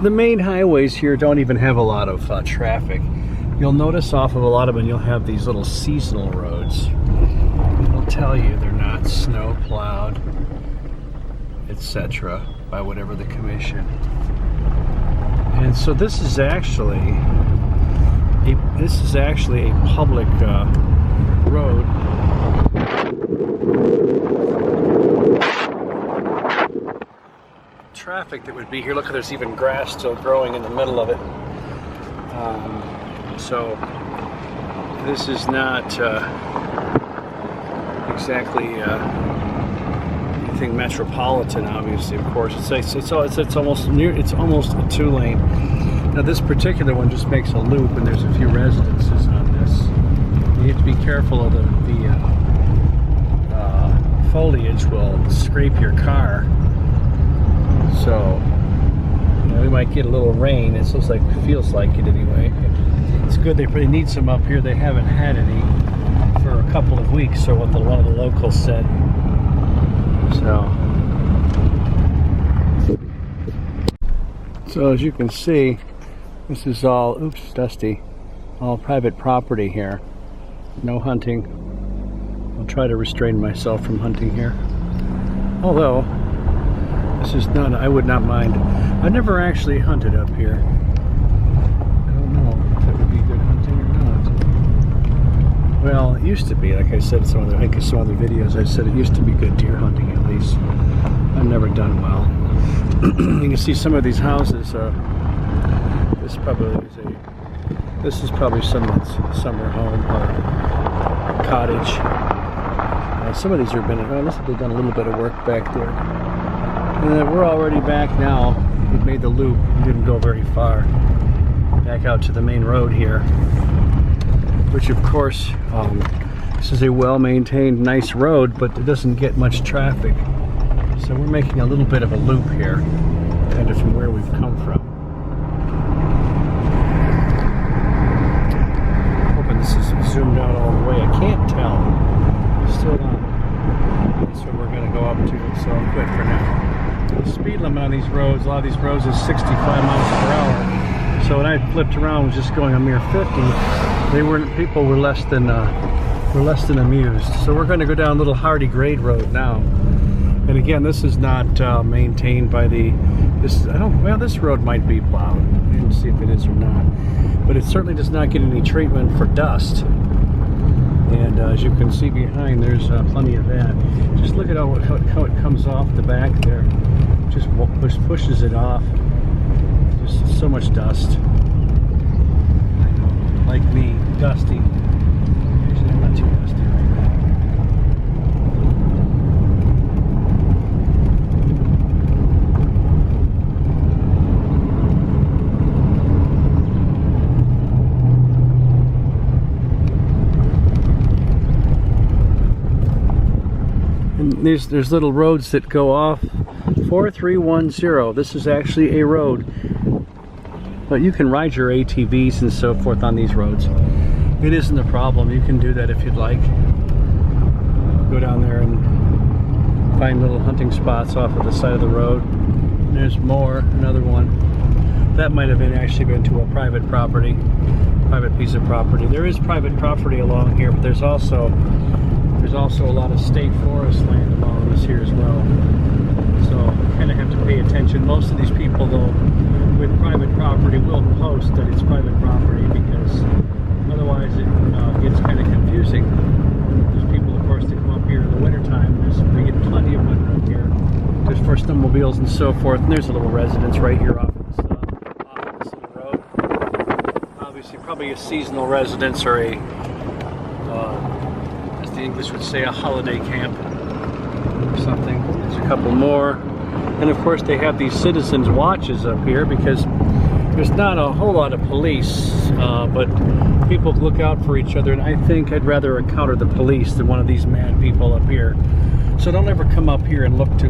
the main highways here don't even have a lot of traffic. You'll notice off of a lot of them, you'll have these little seasonal roads. It'll tell you they're not snow plowed, etc., by whatever the commission. And so this is actually a public road. Traffic that would be here. Look, there's even grass still growing in the middle of it. So this is not exactly anything metropolitan. Obviously, of course, it's almost near. It's almost a 2-lane. Now this particular one just makes a loop, and there's a few residences on this. You have to be careful of the foliage will scrape your car. So, you know, we might get a little rain. It feels like it anyway. It's good. They really need some up here. They haven't had any for a couple of weeks, or what one of the locals said. So as you can see, this is all, oops, dusty, all private property here. No hunting. I'll try to restrain myself from hunting here. Although, this is not, I would not mind. I've never actually hunted up here. I don't know if it would be good hunting or not. Well, it used to be, like I said, I think in some other videos I said it used to be good deer hunting at least. I've never done well. You can see some of these houses. This is probably someone's summer home or cottage. Some of these have been, looks like they've done a little bit of work back there. And we're already back now. We've made the loop. We didn't go very far. Back out to the main road here. Which of course, this is a well-maintained, nice road, but it doesn't get much traffic. So we're making a little bit of a loop here, kind of from where we've come from. Hoping this is zoomed out all the way. I can't tell. Still not. That's what we're going to go up to, so I'm good for now. The speed limit on these roads, a lot of these roads is 65 miles per hour. So when I flipped around, was just going a mere 50. People were less than amused. So we're going to go down a little Hardy grade road now. And again, this is not maintained by this road might be plowed. I didn't see if it is or not. But it certainly does not get any treatment for dust. And as you can see behind, there's plenty of that. Just look at how it comes off the back there. Just pushes it off. Just so much dust. I know, like me, dusty. Actually, I'm not too dusty right now. And there's little roads that go off. 4310. This is actually a road, but you can ride your ATVs and so forth on these roads. It isn't a problem. You can do that if you'd like. Go down there and find little hunting spots off of the side of the road. And there's more. Another one. That might have actually been to a private property, private piece of property. There is private property along here, but there's also a lot of state forest land along this here as well. So you kind of have to pay attention. Most of these people, though, with private property will post that it's private property, because otherwise it gets kind of confusing. There's people, of course, that come up here in the wintertime. We get plenty of winter up here. There's for snowmobiles and so forth. And there's a little residence right here off of this little road. Obviously, probably a seasonal residence or a, as the English would say, a holiday camp or something. There's a couple more. And of course they have these citizens watches up here, because there's not a whole lot of police, but people look out for each other, and I think I'd rather encounter the police than one of these mad people up here. So don't ever come up here and look to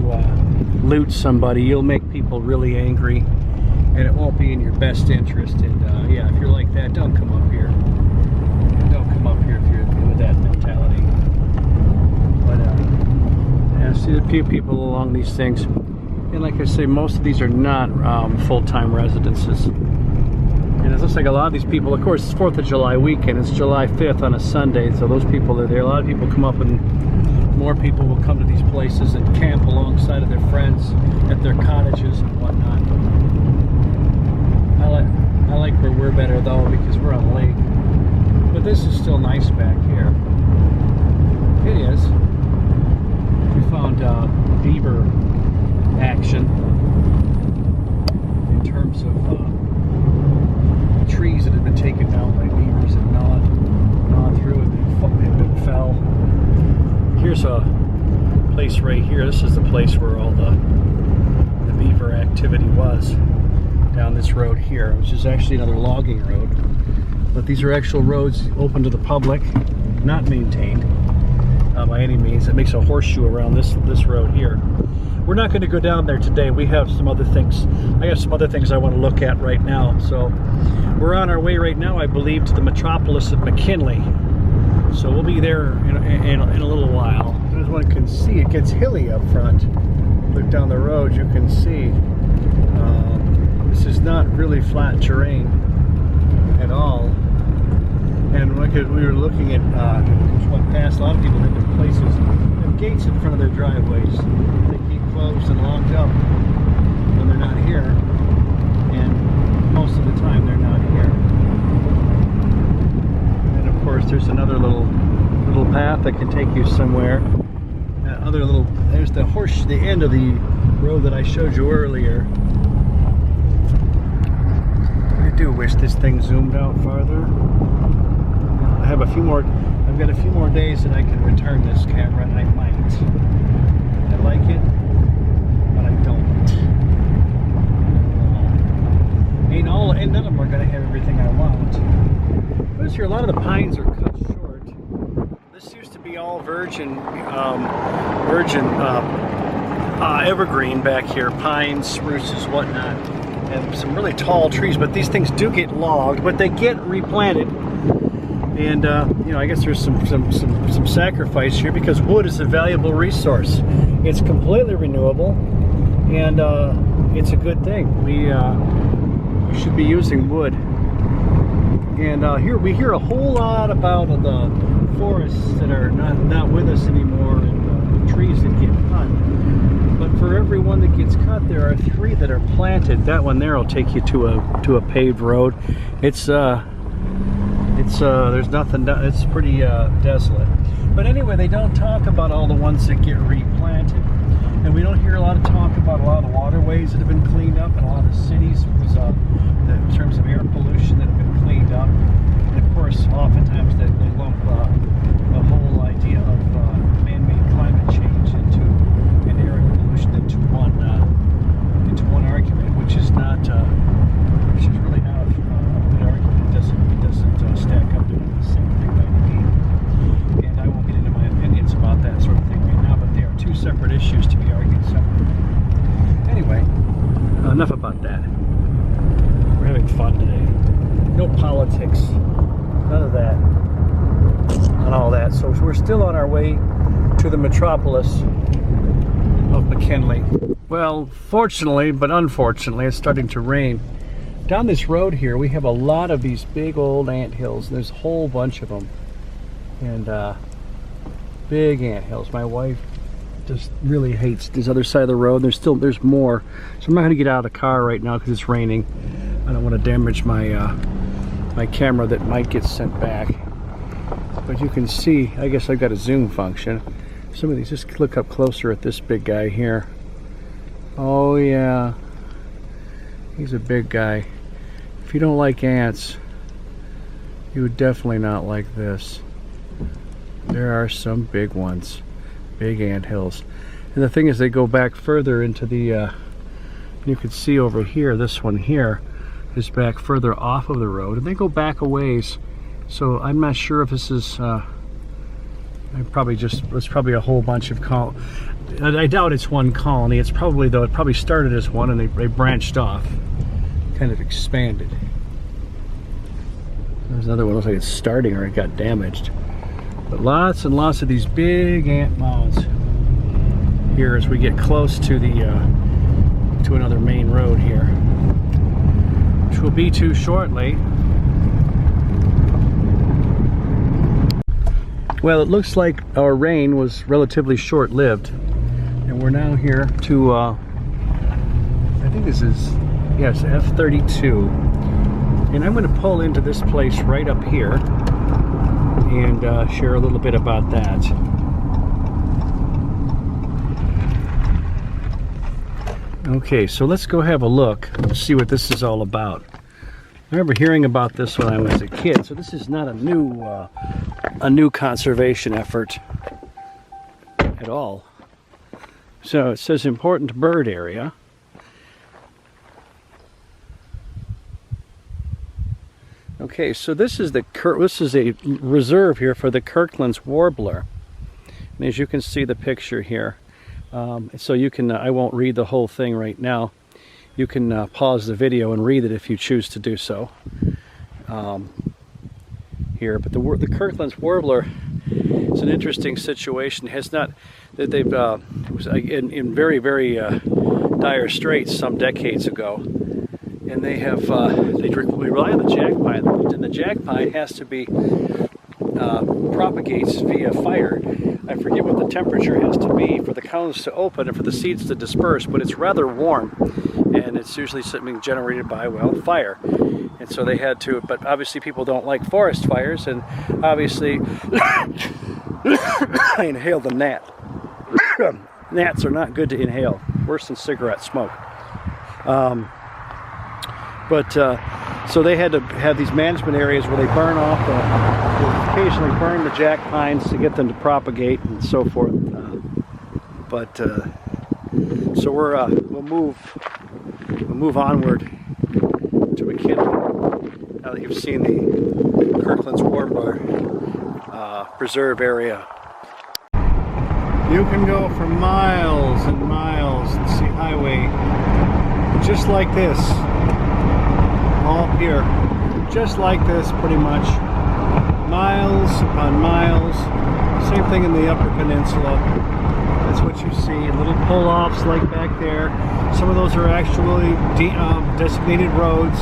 loot somebody. You'll make people really angry, and it won't be in your best interest. And yeah, if you're like that, don't come up here. Don't come up here if you're with that mentality. But yeah, see a few people along these things. And like I say, most of these are not full-time residences. And it looks like a lot of these people, of course, it's 4th of July weekend. It's July 5th on a Sunday, so those people are there. A lot of people come up, and more people will come to these places and camp alongside of their friends at their cottages and whatnot. I like where we're better though, because we're on the lake. But this is still nice back here. It is. We found beaver action in terms of trees that had been taken down by beavers and gnawed through and then fell. Here's a place right here. This is the place where all the beaver activity was, down this road here, which is actually another logging road. But these are actual roads open to the public, not maintained by any means. It makes a horseshoe around this road here. We're not going to go down there today. We have some other things. I have some other things I want to look at right now. So we're on our way right now, I believe, to the metropolis of McKinley. So we'll be there in a little while. As one can see, it gets hilly up front. Look down the road, you can see this is not really flat terrain at all. And we were looking at just went past, a lot of people have different places. They have gates in front of their driveways. They keep closed and locked up when they're not here. And most of the time they're not here. And of course there's another little path that can take you somewhere. There's the end of the road that I showed you earlier. I do wish this thing zoomed out farther. I've got a few more days that I can return this camera, and I might. I like it, but I don't. And none of them are going to have everything I want. Notice here, a lot of the pines are cut short. This used to be all virgin evergreen back here, pines, spruces, whatnot, and some really tall trees. But these things do get logged, but they get replanted. And you know, I guess there's some sacrifice here, because wood is a valuable resource. It's completely renewable, and it's a good thing. We should be using wood. And here we hear a whole lot about the forests that are not with us anymore, and trees that get cut. But for every one that gets cut, there are 3 that are planted. That one there will take you to a paved road. It's there's nothing. It's pretty desolate. But anyway, they don't talk about all the ones that get replanted, and we don't hear a lot of talk about a lot of the waterways that have been cleaned up, and a lot of cities in terms of air pollution that have been cleaned up. And of course, oftentimes they lump the whole idea of man-made climate change into and air pollution into one argument, which is not. Which is really not a good argument. It doesn't stack up to the same thing by me. And I won't get into my opinions about that sort of thing right now, but they are 2 separate issues to be argued separately. Anyway, enough about that. We're having fun today. No politics, none of that, and all that. So we're still on our way to the metropolis of McKinley. Well, fortunately, but unfortunately, it's starting to rain. Down this road here, we have a lot of these big old ant hills. There's a whole bunch of them, and big ant hills. My wife just really hates this other side of the road. There's more, so I'm not going to get out of the car right now because it's raining. I don't want to damage my my camera that might get sent back. But you can see, I guess I've got a zoom function. Some of these, just look up closer at this big guy here. Oh yeah, he's a big guy. If you don't like ants, you would definitely not like this. There are some big ones, big ant hills. And the thing is, they go back further into the, you can see over here, this one here is back further off of the road, and they go back a ways. So I'm not sure if this is, it's probably a whole bunch of I doubt it's one colony. It's probably, though, it probably started as one and they branched off, kind of expanded. There's another one, looks like it's starting or it got damaged. But lots and lots of these big ant mounds here as we get close to the to another main road here, which will be to shortly. Well, it looks like our rain was relatively short-lived, and we're now here to, I think this is, yes, F32, and I'm going to pull into this place right up here and share a little bit about that. Okay, so let's go have a look and see what this is all about. I remember hearing about this when I was a kid, so this is not a new conservation effort at all. So it says important bird area. Okay, so this is a reserve here for the Kirklands warbler, and as you can see the picture here. So you can, I won't read the whole thing right now. You can pause the video and read it if you choose to do so. Here, but the Kirklands warbler is an interesting situation. Has not that they've was in very dire straits some decades ago, and they have they rely on the jack pine, and the jack pine has to be propagates via fire. I forget what the temperature has to be for the cones to open and for the seeds to disperse, but it's rather warm, and it's usually something generated by, well, fire. And so they had to, but obviously people don't like forest fires, and obviously I inhaled the gnat. Gnats are not good to inhale, worse than cigarette smoke. So they had to have these management areas where they burn off, occasionally burn the jack pines to get them to propagate and so forth. So we'll move onward to Mckinley. Now that you've seen the Kirklands warbler preserve area. You can go for miles and miles and see highway just like this. All here, just like this pretty much. Miles upon miles. Same thing in the Upper Peninsula. That's what you see. Little pull-offs like back there. Some of those are actually designated roads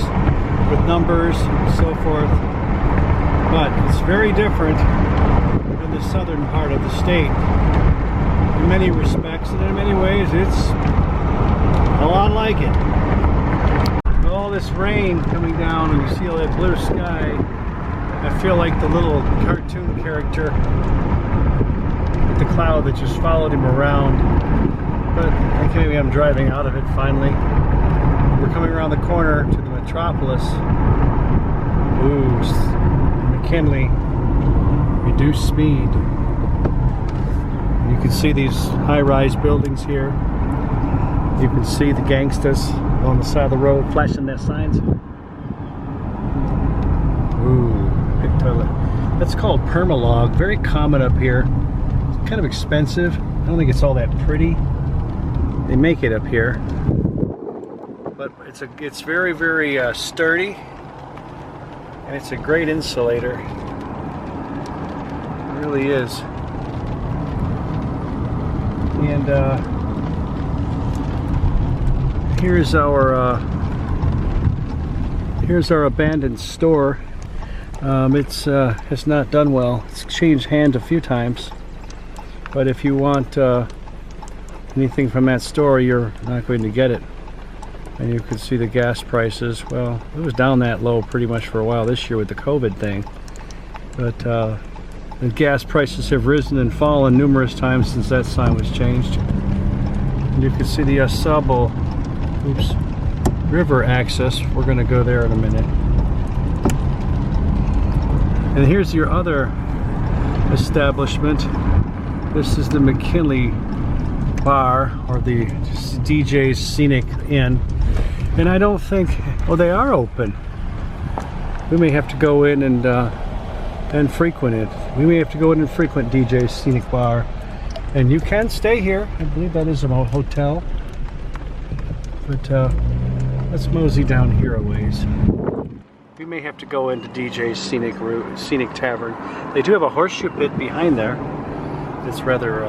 with numbers and so forth. But it's very different in the southern part of the state in many respects, and in many ways it's a lot like it. With all this rain coming down and you see all that blue sky, I feel like the little cartoon character with the cloud that just followed him around. But I think maybe I'm driving out of it finally. We're coming around the corner to the metropolis. Ooh, Mckinley, reduced speed. You can see these high-rise buildings here. You can see the gangsters on the side of the road flashing their signs. Ooh, big toilet. That's called permalog. Very common up here. It's kind of expensive. I don't think it's all that pretty. They make it up here, but it's very sturdy, and it's a great insulator. It really is. And here's our abandoned store. It's not done well. It's changed hands a few times, but if you want anything from that store, you're not going to get it. And you can see the gas prices. Well, it was down that low pretty much for a while this year with the COVID thing, but the gas prices have risen and fallen numerous times since that sign was changed. And you can see the Asabo River access. We're going to go there in a minute. And here's your other establishment. This is the Mckinley bar, or the DJ's Scenic Inn. And I don't think, oh, they are open. We may have to go in and frequent it. We may have to go in and frequent DJ's Scenic Bar. And you can stay here. I believe that is a hotel. But let's mosey down here a ways. We may have to go into DJ's Scenic Tavern. They do have a horseshoe pit behind there. It's rather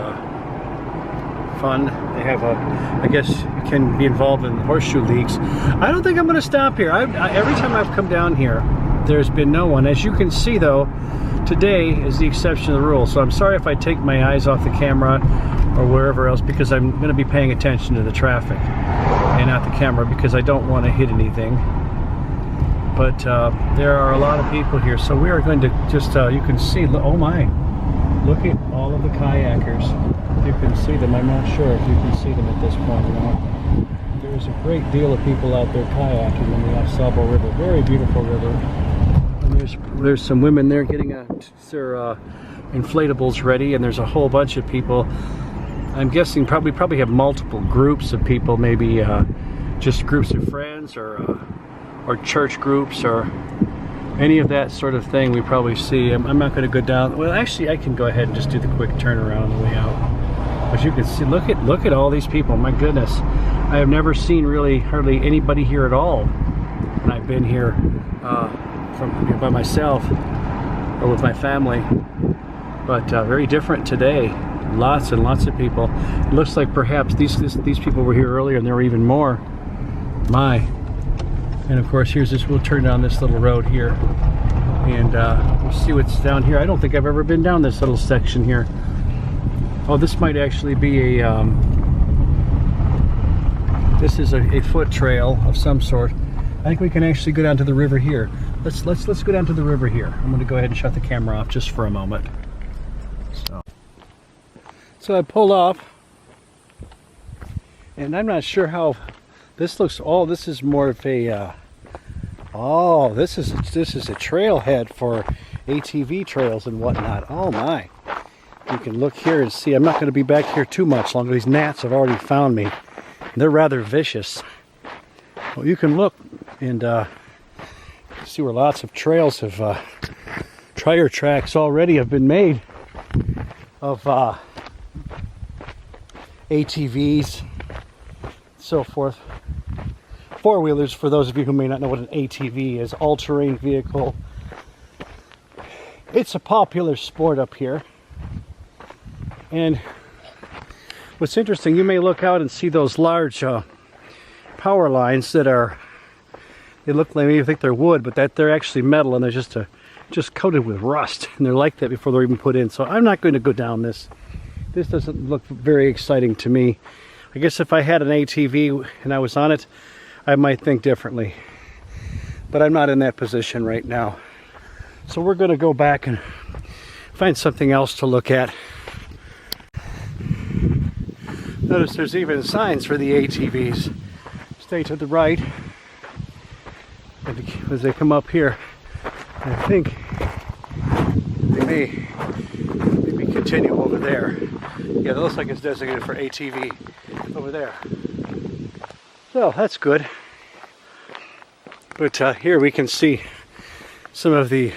fun. They have I guess you can be involved in horseshoe leagues. I don't think I'm going to stop here. Every time I've come down here, there's been no one. As you can see though, today is the exception to the rule. So I'm sorry if I take my eyes off the camera or wherever else, because I'm going to be paying attention to the traffic and not the camera, because I don't want to hit anything. But there are a lot of people here, so we are going to just, you can see, oh my, look at all of the kayakers. You can see them. I'm not sure if you can see them at this point or not. There's a great deal of people out there kayaking in the Asabo River. Very beautiful river. And there's some women there getting their inflatables ready, and there's a whole bunch of people. I'm guessing probably have multiple groups of people, maybe just groups of friends or church groups or any of that sort of thing. We probably see. I'm not going to go down. Well, actually, I can go ahead and just do the quick turnaround on the way out. But you can see, look at all these people. My goodness, I have never seen really hardly anybody here at all when I've been here by myself or with my family. But very different today. Lots and lots of people. It looks like perhaps these people were here earlier, and there were even more. My. And of course, here's this. We'll turn down this little road here, and we'll see what's down here. I don't think I've ever been down this little section here. Oh, this might actually be a. This is a foot trail of some sort. I think we can actually go down to the river here. Let's go down to the river here. I'm going to go ahead and shut the camera off just for a moment. So I pulled off, and I'm not sure how this looks. Oh, this is more of a this is a trailhead for ATV trails and whatnot. Oh my, you can look here and see. I'm not going to be back here too much longer. These gnats have already found me. They're rather vicious. Well, you can look and see where lots of trails have tire tracks already have been made of ATVs, so forth. Four-wheelers, for those of you who may not know what an ATV is, all-terrain vehicle. It's a popular sport up here. And what's interesting, you may look out and see those large power lines that are, they look like, you think they're wood, but that they're actually metal, and they're just coated with rust, and they're like that before they're even put in. So I'm not going to go down this. This doesn't look very exciting to me. I guess if I had an ATV and I was on it, I might think differently. But I'm not in that position right now. So we're going to go back and find something else to look at. Notice there's even signs for the ATVs. Stay to the right. As they come up here, I think they may maybe continue over there. Yeah, that looks like it's designated for ATV over there. So that's good. But here we can see some of the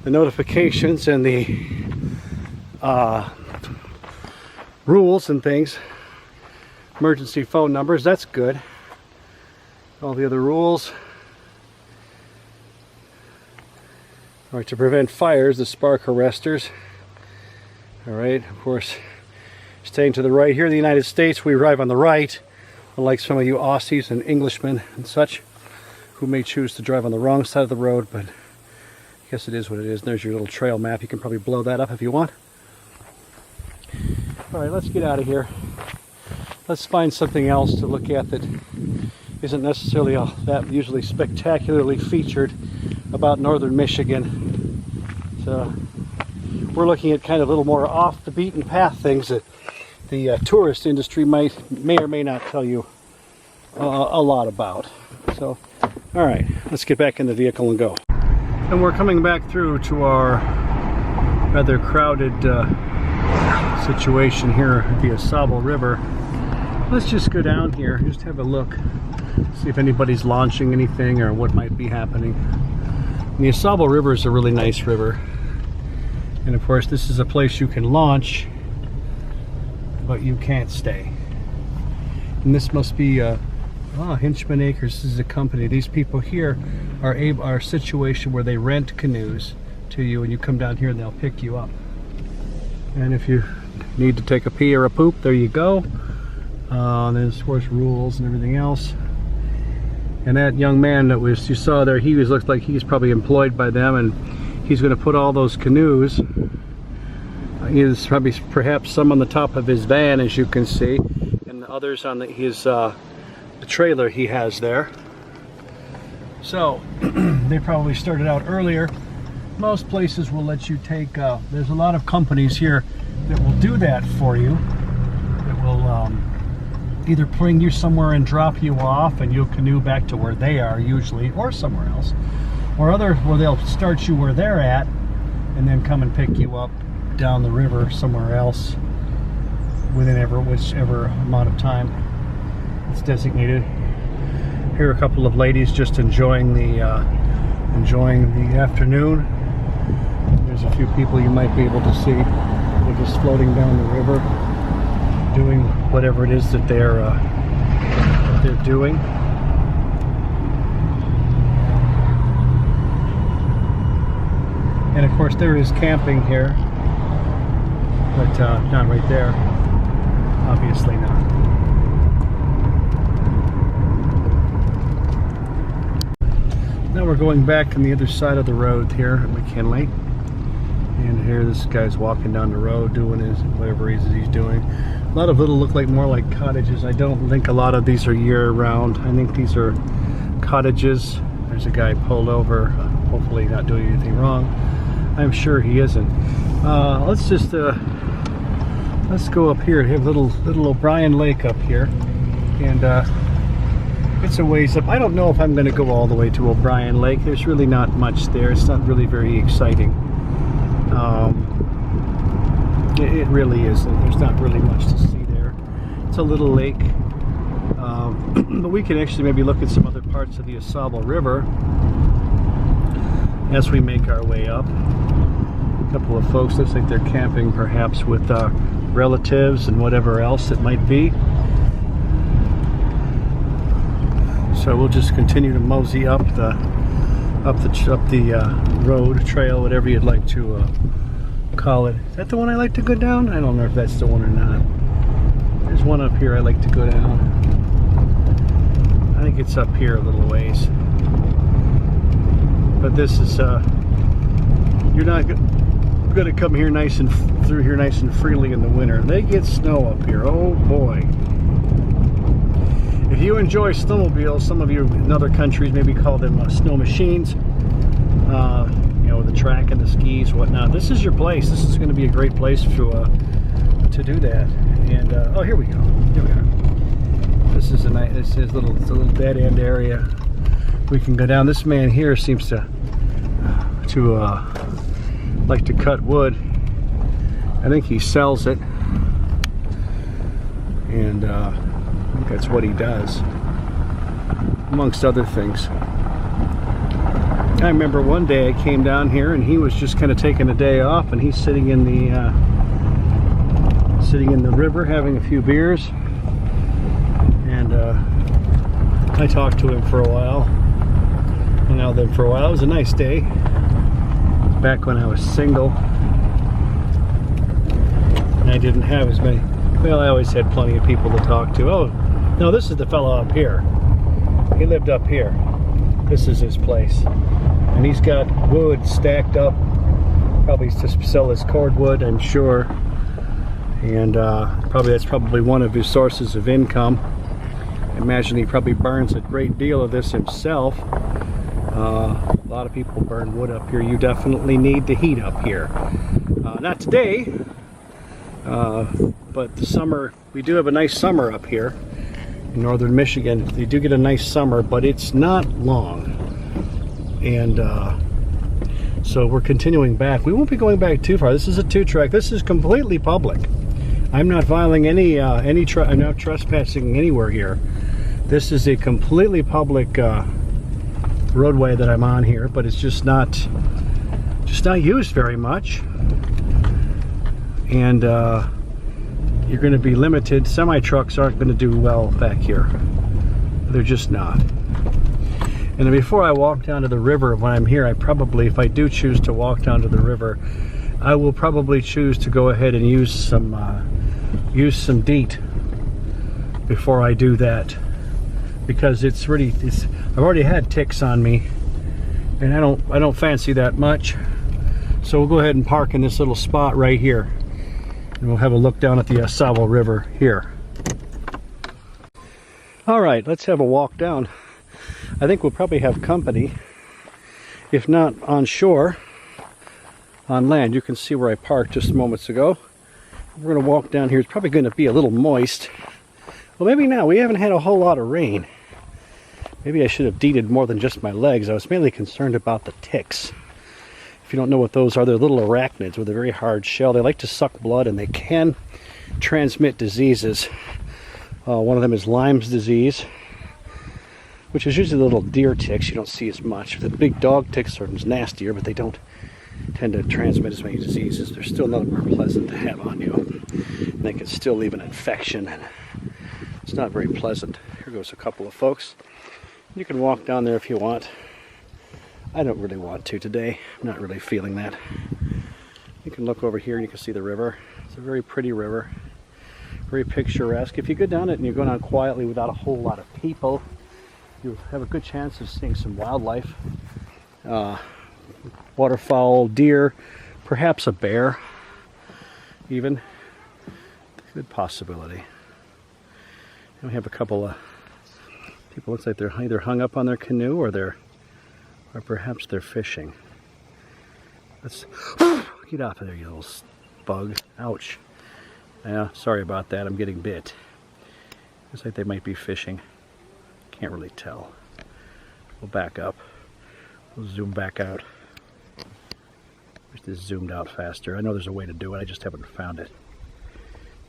notifications and the rules and things. Emergency phone numbers, that's good. All the other rules. All right, to prevent fires, the spark arresters. All right, of course, staying to the right. Here in the United States, we arrive on the right, unlike some of you Aussies and Englishmen and such, who may choose to drive on the wrong side of the road, but I guess it is what it is. And there's your little trail map. You can probably blow that up if you want. All right, let's get out of here. Let's find something else to look at that isn't necessarily that usually spectacularly featured about northern Michigan. So we're looking at kind of a little more off the beaten path things that the tourist industry may or may not tell you a lot about. So, all right, let's get back in the vehicle and go. And we're coming back through to our rather crowded situation here at the Asabo River. Let's just go down here, just have a look, see if anybody's launching anything or what might be happening. And the Asabo River is a really nice river. And of course, this is a place you can launch, but you can't stay. And this must be Hinchman Acres. This is a company. These people here are a situation where they rent canoes to you, and you come down here and they'll pick you up. And if you need to take a pee or a poop, there you go. There's of course rules and everything else. And that young man that you saw there, looks like he's probably employed by them, and he's going to put all those canoes. There's probably perhaps some on the top of his van, as you can see, and the others on the trailer he has there. So they probably started out earlier. Most places will let you take, there's a lot of companies here that will do that for you, that will either bring you somewhere and drop you off, and you'll canoe back to where they are usually, or somewhere else, or other where they'll start you where they're at and then come and pick you up down the river somewhere else within whichever amount of time it's designated. Here are a couple of ladies just enjoying the afternoon. There's a few people you might be able to see. They're just floating down the river, doing whatever it is that they're doing. And of course there is camping here, but not right there. Obviously not. Now we're going back on the other side of the road here at Mckinley. And here this guy's walking down the road doing whatever he's doing. A lot of little look like more like cottages. I don't think a lot of these are year round. I think these are cottages. There's a guy pulled over, hopefully not doing anything wrong. I'm sure he isn't. Let's just let's go up here. We have little Obrien Lake up here, and it's a ways up. I don't know if I'm going to go all the way to Obrien Lake. There's really not much there. It's not really very exciting. It really isn't. There's not really much to see there. It's a little lake, but we can actually maybe look at some other parts of the Asabo River as we make our way up. A couple of folks, looks like they're camping perhaps with relatives and whatever else it might be. So we'll just continue to mosey up the road, trail, whatever you'd like to call it. Is that the one I like to go down? I don't know if that's the one or not. There's one up here I like to go down. I think it's up here a little ways. But this is you're not going to come here through here nice and freely in the winter. They get snow up here. Oh boy. If you enjoy snowmobiles, some of you in other countries maybe call them snow machines, you know, the track and the skis, whatnot. This is your place. This is going to be a great place to do that. And oh, here we go. Here we are. This is a nice. This is a little dead end area. We can go down. This man here seems to like to cut wood. I think he sells it, and I think that's what he does, amongst other things. I remember one day I came down here and he was just kind of taking a day off, and he's sitting in the river having a few beers, and I talked to him for a while, hung out with him for a while. It was a nice day, back when I was single and I didn't have as many. Well, I always had plenty of people to talk to. Oh no, this is the fellow up here. He lived up here. This is his place, and he's got wood stacked up, probably to sell his cordwood, I'm sure, and that's probably one of his sources of income. I imagine he probably burns a great deal of this himself. A lot of people burn wood up here. You definitely need the heat up here. Not today, but the summer, we do have a nice summer up here in northern Michigan. They do get a nice summer, but it's not long. And so we're continuing back. We won't be going back too far. This is a 2-track. This is completely public. I'm not filing I'm not trespassing anywhere here. This is a completely public roadway that I'm on here, but it's just not used very much, and you're going to be limited. Semi trucks aren't going to do well back here. They're just not. And then before I walk down to the river when I'm here, I probably, if I do choose to walk down to the river, I will probably choose to go ahead and use some DEET before I do that, because I've already had ticks on me, and I don't fancy that much. So we'll go ahead and park in this little spot right here, and we'll have a look down at the Asabo River here. All right, let's have a walk down. I think we'll probably have company, if not on shore, on land. You can see where I parked just moments ago. We're going to walk down here. It's probably going to be a little moist. Well, maybe not. We haven't had a whole lot of rain. Maybe I should have deeded more than just my legs. I was mainly concerned about the ticks. If you don't know what those are, they're little arachnids with a very hard shell. They like to suck blood, and they can transmit diseases. One of them is Lyme's disease, which is usually the little deer ticks. You don't see as much. The big dog ticks are nastier, but they don't tend to transmit as many diseases. They're still not very pleasant to have on you. And they can still leave an infection, and it's not very pleasant. Here goes a couple of folks. You can walk down there if you want. I don't really want to today. I'm not really feeling that. You can look over here and you can see the river. It's a very pretty river. Very picturesque. If you go down it and you go down quietly without a whole lot of people, you have a good chance of seeing some wildlife. Waterfowl, deer, perhaps a bear even. Good possibility. And we have a couple of people, looks like they're either hung up on their canoe or perhaps they're fishing. Let's get off of there, you little bug. Ouch. Yeah, sorry about that. I'm getting bit. Looks like they might be fishing. Can't really tell. We'll back up. We'll zoom back out. Wish this zoomed out faster. I know there's a way to do it. I just haven't found it.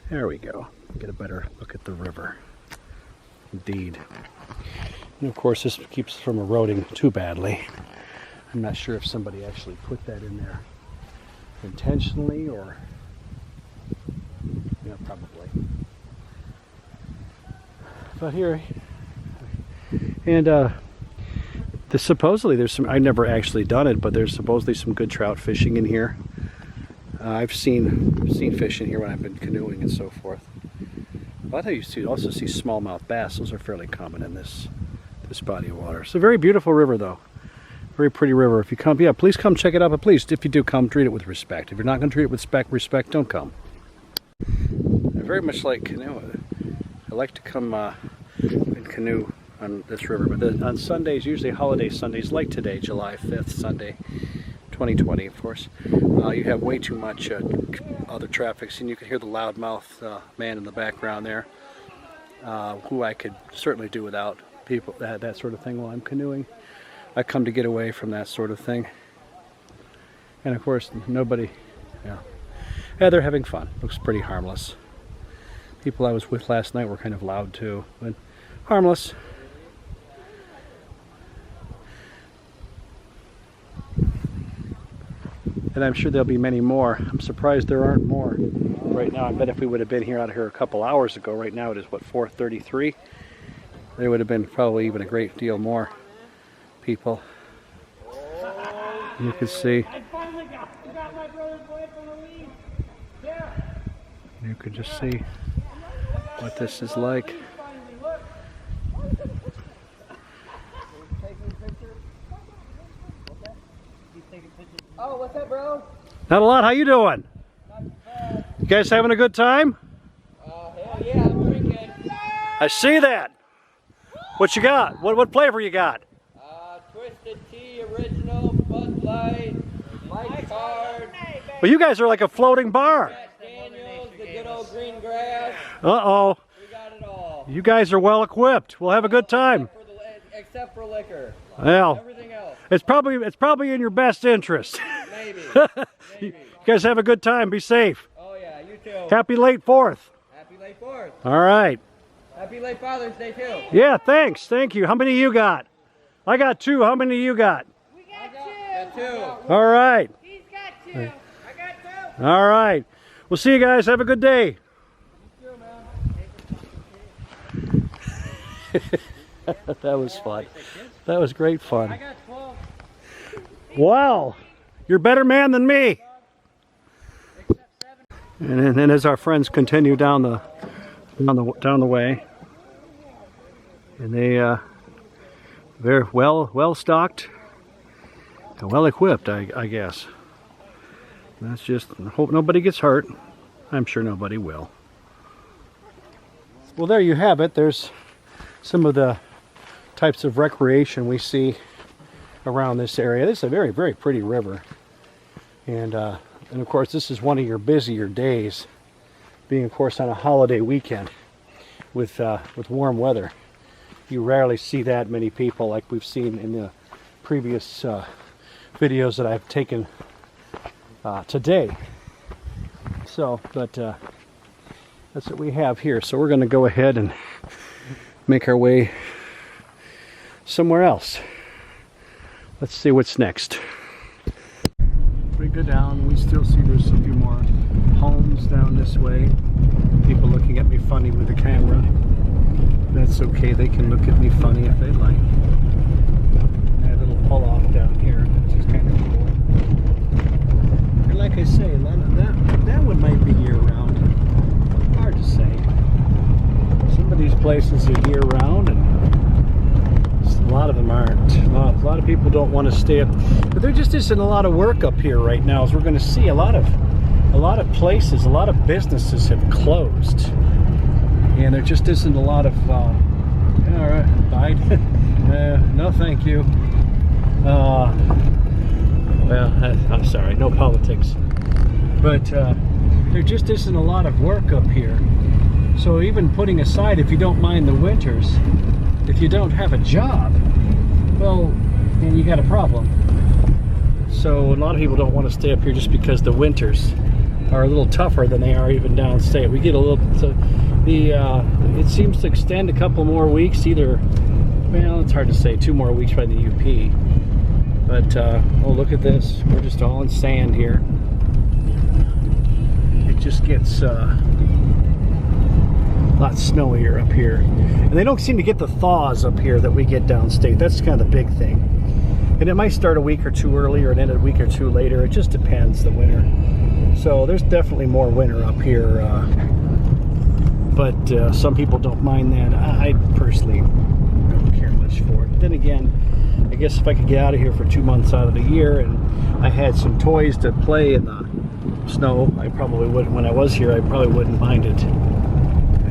There we go. Get a better look at the river. Indeed. And of course, this keeps us from eroding too badly. I'm not sure if somebody actually put that in there intentionally or... yeah, probably. But here, and supposedly there's some, I've never actually done it, but there's supposedly some good trout fishing in here. I've seen fish in here when I've been canoeing and so forth. But I used to also see smallmouth bass. Those are fairly common in this body of water. It's a very beautiful river, though. Very pretty river. If you come, yeah, please come check it out. But please, if you do come, treat it with respect. If you're not going to treat it with respect, don't come. I very much like canoe. I like to come and canoe on this river, but on Sundays, usually holiday Sundays, like today, July 5th, Sunday, 2020, of course, you have way too much other traffic, and you can hear the loudmouth man in the background there, who I could certainly do without. People that sort of thing while I'm canoeing. I come to get away from that sort of thing, and of course, nobody. Yeah, they're having fun. Looks pretty harmless. People I was with last night were kind of loud too, but harmless. And I'm sure there'll be many more. I'm surprised there aren't more right now. I bet if we would have been out here a couple hours ago, right now it is what, 4:33? There would have been probably even a great deal more people. You can see. You could just see what this is like. Oh, what's up, bro? Not a lot. How you doing? You guys having a good time? Hell yeah, I'm drinking. I see that. What you got? What flavor you got? Twisted Tea, Original, Bud Light, Light Card. Well, you guys are like a floating bar. Jack Daniels, the good old green grass. Uh-oh. We got it all. You guys are well equipped. We'll have a good time. Except for liquor. Well, Everything else. it's probably in your best interest. Maybe. You guys have a good time. Be safe. Oh yeah, you too. Happy late 4th. Happy late 4th. All right. Happy late Father's Day too. Yeah, thanks. Thank you. How many you got? I got 2. How many you got? We got Got 2. All right. He's got 2. I got 2. All right. We'll see you guys. Have a good day. You too, man. That was fun. That was great fun. I got 12. Wow. You're a better man than me. And then as our friends continue down the way, and they're well stocked and well equipped, I guess. That's just, hope nobody gets hurt. I'm sure nobody will. Well, there you have it. There's some of the types of recreation we see around this area. This is a very, very pretty river. And of course, this is one of your busier days, being of course on a holiday weekend with warm weather. You rarely see that many people like we've seen in the previous videos that I've taken today. So, but that's what we have here. So we're going to go ahead and make our way somewhere else. Let's see what's next. We go down, we still see there's a few more homes down this way. People looking at me funny with the camera. That's okay, they can look at me funny if they like. I had a little pull off down here, which is kind of cool. And like I say, a lot of that one might be year round. Hard to say. Some of these places are year round, and a lot of them aren't. A lot of people don't want to stay up, but there just isn't a lot of work up here right now. As we're going to see, a lot of places, a lot of businesses have closed, and there just isn't a lot of. All right, bye. No, thank you. Well, I'm sorry, no politics, but there just isn't a lot of work up here. So even putting aside, if you don't mind the winters, if you don't have a job, well, then you got a problem. So a lot of people don't want to stay up here just because the winters are a little tougher than they are even downstate. We get a little, it seems to extend a couple more weeks, either, well, it's hard to say, 2 more weeks by the UP. But, oh, look at this. We're just all in sand here. It just gets a lot snowier up here. And they don't seem to get the thaws up here that we get downstate. That's kind of the big thing. And it might start a week or two earlier and end a week or two later. It just depends, the winter. So there's definitely more winter up here. But some people don't mind that. I personally don't care much for it. But then again, I guess if I could get out of here for 2 months out of the year and I had some toys to play in the snow, I probably wouldn't. When I was here, I probably wouldn't mind it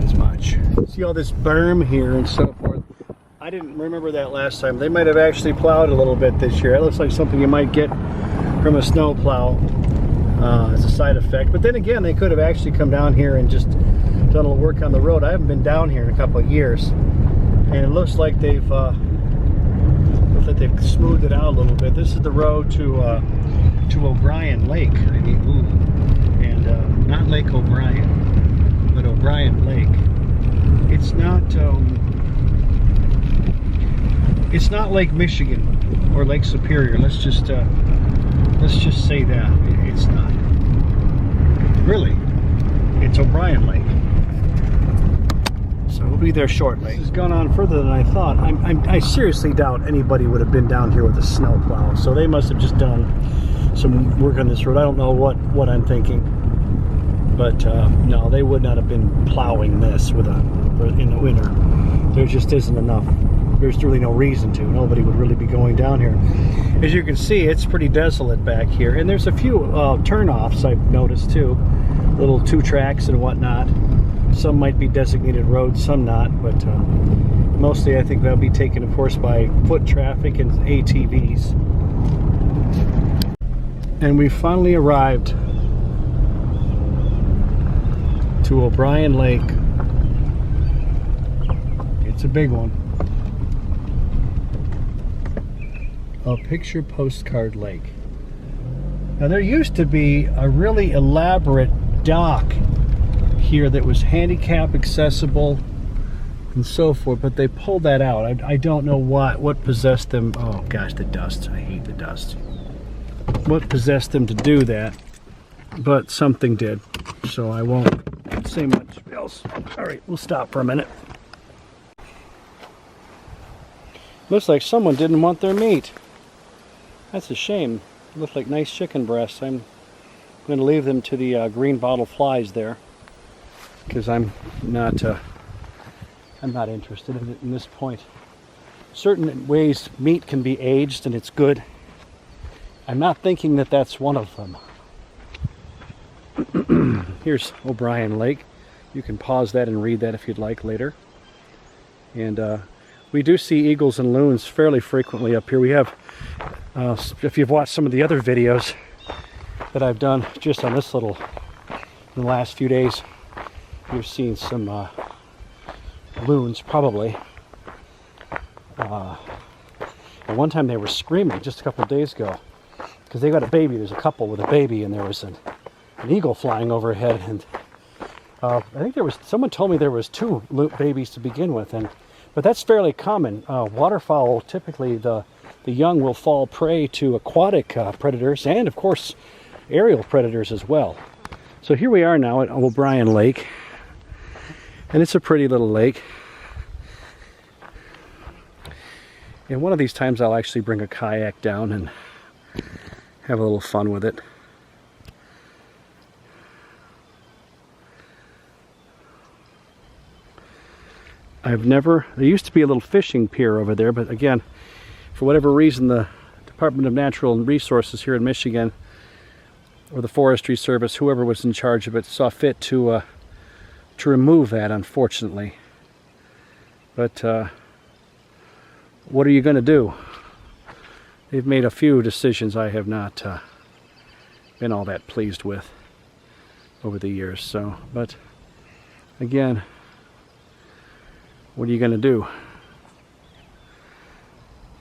as much. See all this berm here and so forth. I didn't remember that last time. They might have actually plowed a little bit this year. That looks like something you might get from a snow plow as a side effect. But then again, they could have actually come down here and just done a little work on the road. I haven't been down here in a couple of years, and it looks like they've smoothed it out a little bit. This is the road to Obrien Lake. I mean, and not Lake Obrien, but Obrien Lake. It's not Lake Michigan or Lake Superior. Let's just say that it's not. Really, it's Obrien Lake. So we'll be there shortly. This has gone on further than I thought. I seriously doubt anybody would have been down here with a snow plow. So they must have just done some work on this road. I don't know what I'm thinking, but no, they would not have been plowing this in the winter. There just isn't enough. There's really no reason to. Nobody would really be going down here. As you can see, it's pretty desolate back here, and there's a few turnoffs I've noticed too, little 2 tracks and whatnot. Some might be designated roads, some not, but mostly I think they'll be taken, of course, by foot traffic and ATVs. And we finally arrived to Obrien Lake. It's a big one. A picture postcard lake. Now there used to be a really elaborate dock here that was handicap accessible and so forth, but they pulled that out. I don't know what possessed them. Oh gosh, the dust. I hate the dust. What possessed them to do that, but something did. So I won't say much else. All right, we'll stop for a minute. Looks like someone didn't want their meat. That's a shame. It looked like nice chicken breasts. I'm I'm going to leave them to the green bottle flies there, because I'm not interested in it in this point. Certain ways meat can be aged and it's good. I'm not thinking that that's one of them. Here's Obrien Lake. You can pause that and read that if you'd like later. And we do see eagles and loons fairly frequently up here. We have, if you've watched some of the other videos that I've done just on this little, in the last few days, you've seen some loons probably. And one time they were screaming just a couple of days ago because they got a baby. There's a couple with a baby, and there was an eagle flying overhead. And I think someone told me there was 2 babies to begin with, but that's fairly common. Waterfowl, typically the young will fall prey to aquatic predators and, of course, aerial predators as well. So here we are now at Obrien Lake, and it's a pretty little lake. And one of these times I'll actually bring a kayak down and have a little fun with it. There used to be a little fishing pier over there, but again, for whatever reason, the Department of Natural Resources here in Michigan, or the Forestry Service, whoever was in charge of it, saw fit to remove that, unfortunately. But what are you going to do? They've made a few decisions I have not been all that pleased with over the years. So, but again, what are you going to do?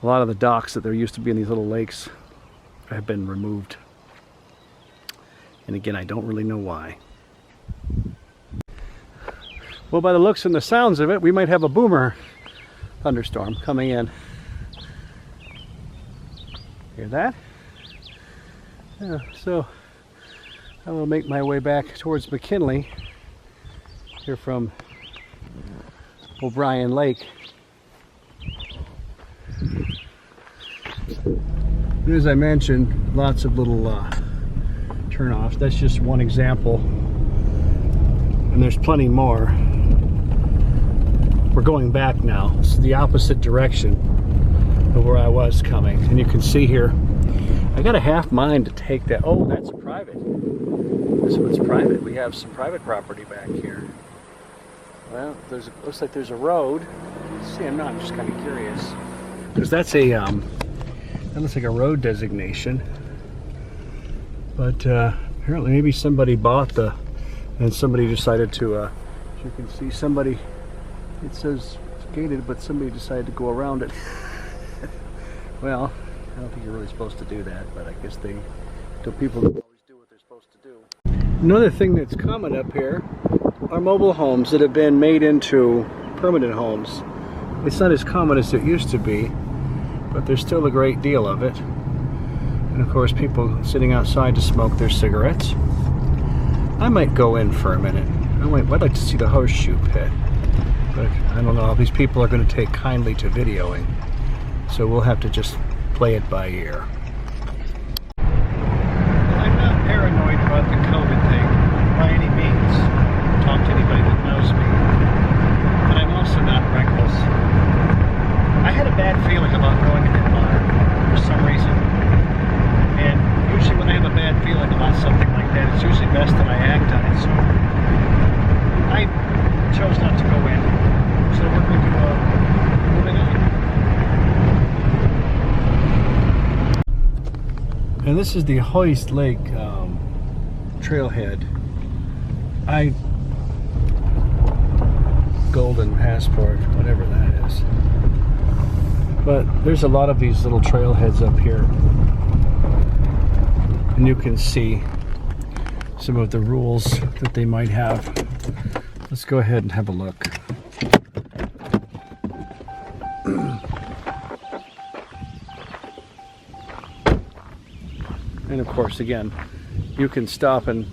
A lot of the docks that there used to be in these little lakes have been removed. And again, I don't really know why. Well, by the looks and the sounds of it, we might have a boomer thunderstorm coming in. Hear that? Yeah, so I will make my way back towards McKinley here from Obrien Lake. And as I mentioned, lots of little turnoffs. That's just one example, and there's plenty more. We're going back now. It's the opposite direction of where I was coming, and you can see here I got a half mind to take that. Oh, that's private. This one's private. We have some private property back here. Well, looks like there's a road. See, I'm just kind of curious, because that's that looks like a road designation. But apparently maybe somebody bought and somebody decided to, as you can see, it says it's gated, but somebody decided to go around it. Well, I don't think you're really supposed to do that, but I guess people don't always do what they're supposed to do. Another thing that's common up here are mobile homes that have been made into permanent homes. It's not as common as it used to be, but there's still a great deal of it. And of course, people sitting outside to smoke their cigarettes. I might go in for a minute. I'd like to see the horseshoe pit, but I don't know if these people are going to take kindly to videoing, so we'll have to just play it by ear. I'm not paranoid about the COVID thing by any means. Talk to anybody that knows me. But I'm also not reckless. I had a bad feeling about going to that bar for some reason. And usually when I have a bad feeling about something like that, it's usually best that I act on it. So I chose not to go in. So we're going to moving on. And this is the Hoist Lake trailhead. Golden passport, whatever that is. But there's a lot of these little trailheads up here. And you can see some of the rules that they might have. Let's go ahead and have a look. And of course, again, you can stop the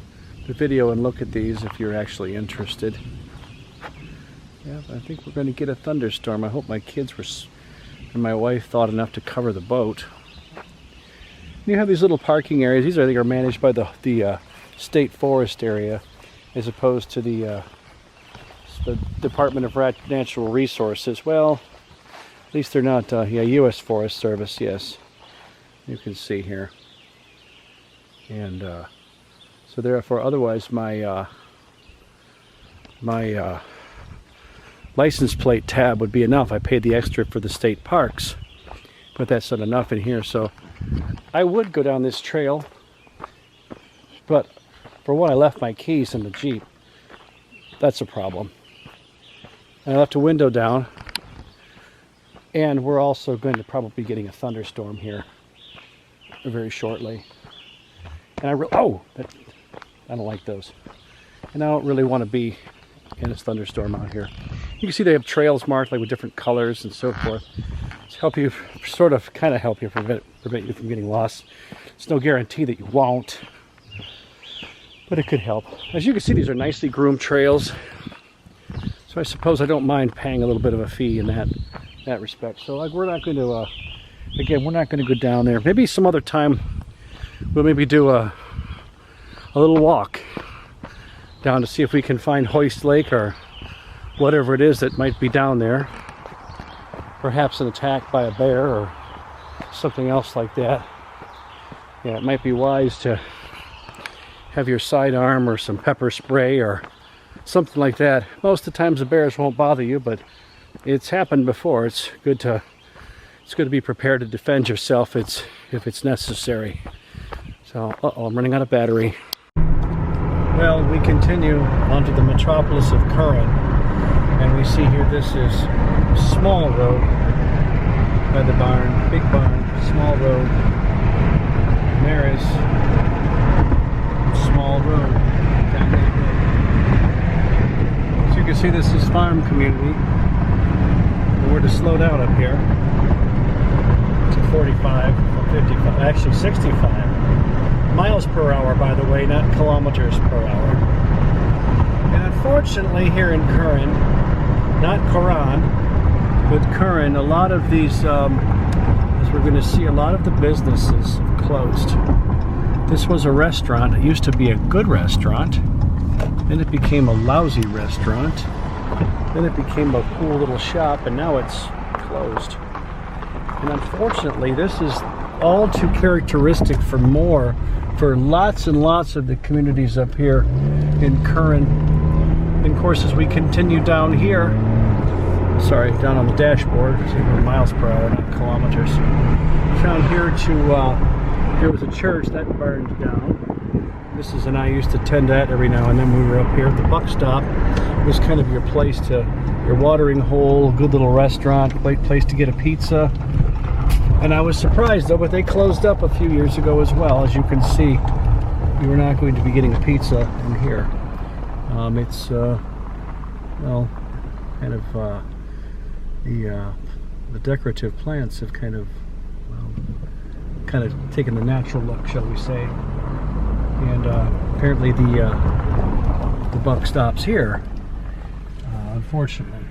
video and look at these if you're actually interested. Yeah, I think we're going to get a thunderstorm. I hope my kids and my wife thought enough to cover the boat. You have these little parking areas. These I think are managed by the state forest area as opposed to the Department of Natural Resources. Well, at least they're not, yeah, U.S. Forest Service, yes. You can see here. And so therefore, otherwise my license plate tab would be enough. I paid the extra for the state parks, but that's not enough in here. So I would go down this trail, but for one, I left my keys in the Jeep. That's a problem. And I left a window down, and we're also going to probably be getting a thunderstorm here very shortly. And I don't like those. And I don't really want to be in a thunderstorm out here. You can see they have trails marked like with different colors and so forth to help you, kind of help you prevent you from getting lost. It's no guarantee that you won't, but it could help. As you can see, these are nicely groomed trails, so I suppose I don't mind paying a little bit of a fee in that respect. So we're not going to, again, we're not going to go down there. Maybe some other time we'll maybe do a little walk down to see if we can find Hoist Lake or whatever it is that might be down there. Perhaps an attack by a bear or something else like that. Yeah, it might be wise to have your sidearm or some pepper spray or something like that. Most of the times the bears won't bother you, but it's happened before. It's good to be prepared to defend yourself if it's necessary. So, I'm running out of battery. Well, we continue onto the metropolis of Curran, and we see here this is small road by the barn, big barn, small road. And there is small road down that road. So you can see this is farm community. And we're to slow down up here to 45 from 55, actually 65. Miles per hour, by the way, not kilometers per hour. And unfortunately here in Curran, not Curran, but Curran, a lot of these, as we're going to see, a lot of the businesses have closed. This was a restaurant. It used to be a good restaurant. Then it became a lousy restaurant. Then it became a cool little shop, and now it's closed. And unfortunately, this is all too characteristic for lots and lots of the communities up here in Curran. And of course, as we continue down here, down on the dashboard, we're miles per hour, not kilometers. Down here here was a church that burned down. Mrs. and I used to attend that every now and then when we were up here. The buck stop was kind of your watering hole, good little restaurant, great place to get a pizza. And I was surprised though, but they closed up a few years ago as well. As you can see, we were not going to be getting a pizza in here. It's well, kind of the decorative plants have kind of taken the natural look, shall we say? And apparently the buck stops here, unfortunately.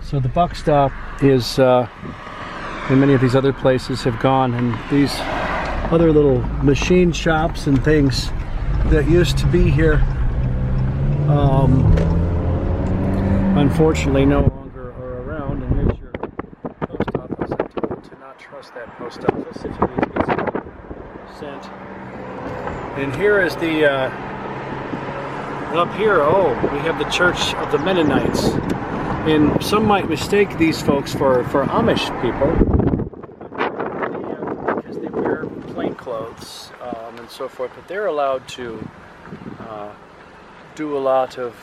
So the buck stop is. And many of these other places have gone, and these other little machine shops and things that used to be here unfortunately no longer are around. And here's your post office. I told you to not trust that post office if you need to get something sent. And here is the up here, we have the Church of the Mennonites. And some might mistake these folks for Amish people, because they wear plain clothes and so forth, but they're allowed to do a lot of